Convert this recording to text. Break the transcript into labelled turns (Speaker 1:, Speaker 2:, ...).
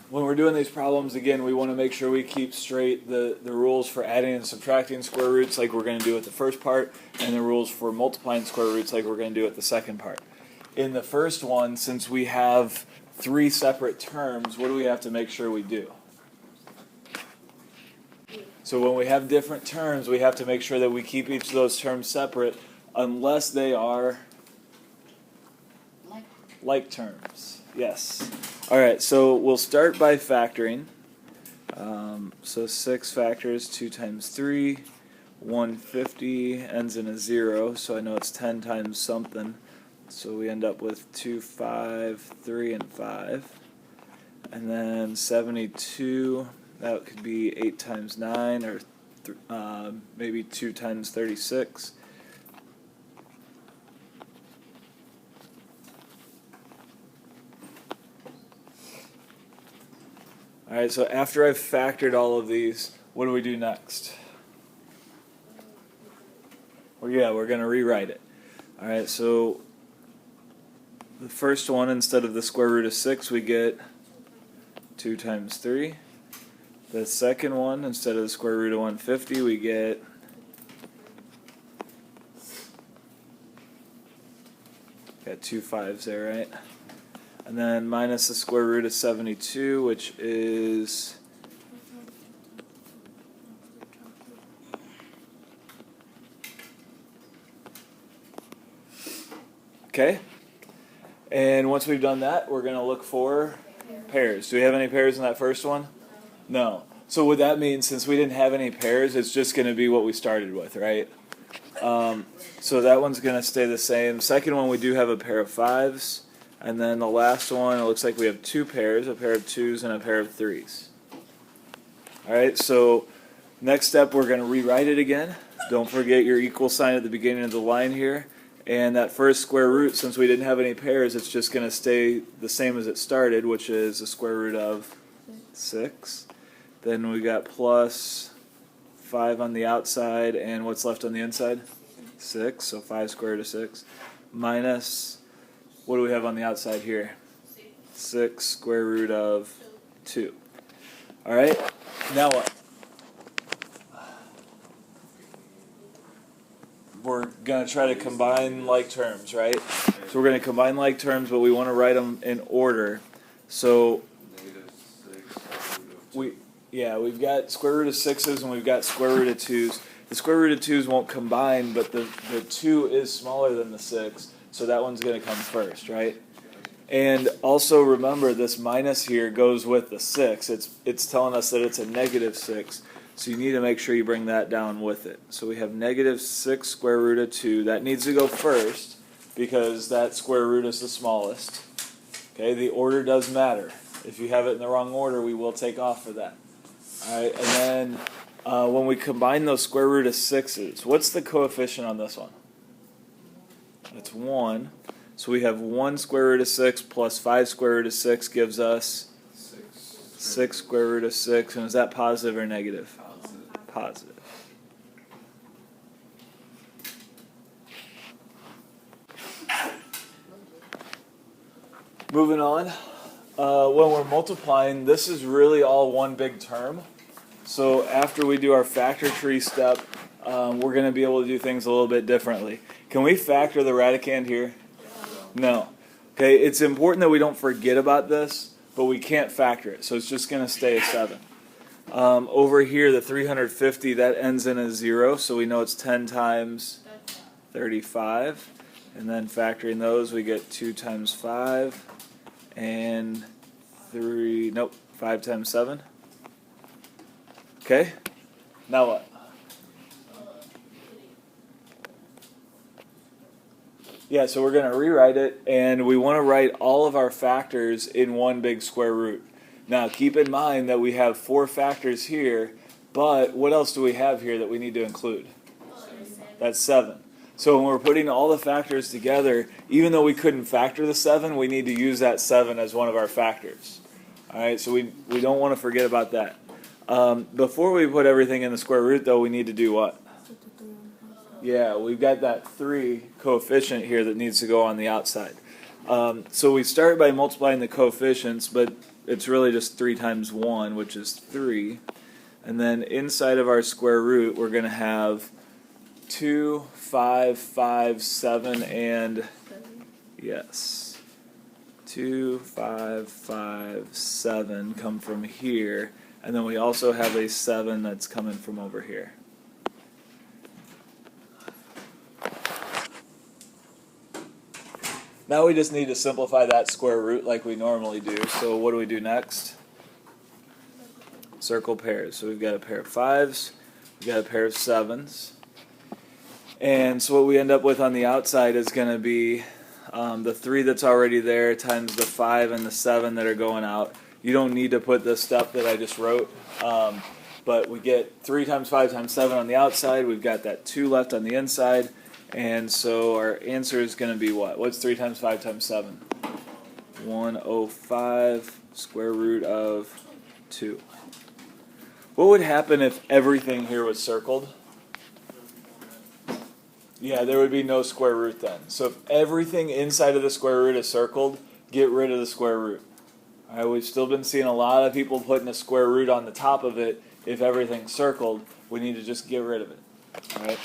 Speaker 1: when we're doing these problems, again, we want to make sure we keep straight the rules for adding and subtracting square roots like we're going to do with the first part, and the rules for multiplying square roots like we're going to do with the second part. In the first one, since we have three separate terms, what do we have to make sure we do? So when we have different terms, we have to make sure that we keep each of those terms separate unless they are like terms. Yes. All right, so we'll start by factoring. So 6 factors, 2 times 3, 150, ends in a 0, so I know it's 10 times something. So we end up with 2, 5, 3, and 5. And then 72, that could be 8 times 9, or maybe 2 times 36. All right, so after I've factored all of these, what do we do next? Well, yeah, we're going to rewrite it. All right, so the first one, instead of the square root of 6, we get 2 times 3. The second one, instead of the square root of 150, we get got 2 5s there, right? And then minus the square root of 72, which is okay. And once we've done that, we're going to look for pairs. Do we have any pairs in that first one? No. So what that means, since we didn't have any pairs, it's just going to be what we started with, right? So that one's going to stay the same. Second one, we do have a pair of 5s. And then the last one, it looks like we have 2 pairs, a pair of 2s and a pair of 3s. All right, so next step, we're going to rewrite it again. Don't forget your equal sign at the beginning of the line here. And that first square root, since we didn't have any pairs, it's just going to stay the same as it started, which is the square root of 6. Then we got plus 5 on the outside, and what's left on the inside? 6, so 5 square root of 6. Minus, what do we have on the outside here? 6 square root of 2. All right, now what? We're going to try to combine like terms, right? So we're going to combine like terms, but we want to write them in order. So we've got square root of 6's and we've got square root of 2's. The square root of 2's won't combine, but the 2 is smaller than the 6, so that one's going to come first, right? And also remember, this minus here goes with the 6. It's telling us that it's a negative 6. So you need to make sure you bring that down with it. So we have negative 6 square root of 2. That needs to go first because that square root is the smallest. Okay, the order does matter. If you have it in the wrong order, we will take off for that. All right, and then when we combine those square root of 6's, what's the coefficient on this one? It's 1. So we have 1 square root of 6 plus 5 square root of 6 gives us 6 square root of 6. And is that positive or negative? Positive. Moving on, when we're multiplying, this is really all one big term. So after we do our factor tree step, we're going to be able to do things a little bit differently. Can we factor the radicand here? No. Okay, it's important that we don't forget about this, but we can't factor it, so it's just going to stay a 7. Over here, the 350, that ends in a 0, so we know it's 10 times 35. And then factoring those, we get 2 times 5 and 5 times 7. Okay, now what? Yeah, so we're going to rewrite it, and we want to write all of our factors in one big square root. Now, keep in mind that we have 4 factors here, but what else do we have here that we need to include? That's 7. So when we're putting all the factors together, even though we couldn't factor the 7, we need to use that 7 as one of our factors. All right, so we don't want to forget about that. Before we put everything in the square root, though, we need to do what? Yeah, we've got that 3 coefficient here that needs to go on the outside. So we start by multiplying the coefficients, but it's really just 3 times 1, which is 3. And then inside of our square root, we're going to have 2, 5, 5, 7, and yes, 2, 5, 5, 7 come from here. And then we also have a 7 that's coming from over here. Now we just need to simplify that square root like we normally do. So what do we do next? Circle pairs. So we've got a pair of 5s, we've got a pair of 7s. And so what we end up with on the outside is going to be the 3 that's already there times the 5 and the 7 that are going out. You don't need to put the step that I just wrote, but we get 3 times 5 times 7 on the outside. We've got that 2 left on the inside. And so our answer is going to be what? What's 3 times 5 times 7? 105 square root of 2. What would happen if everything here was circled? Yeah, there would be no square root then. So if everything inside of the square root is circled, get rid of the square root. All right, we've still been seeing a lot of people putting a square root on the top of it. If everything's circled, we need to just get rid of it. All right.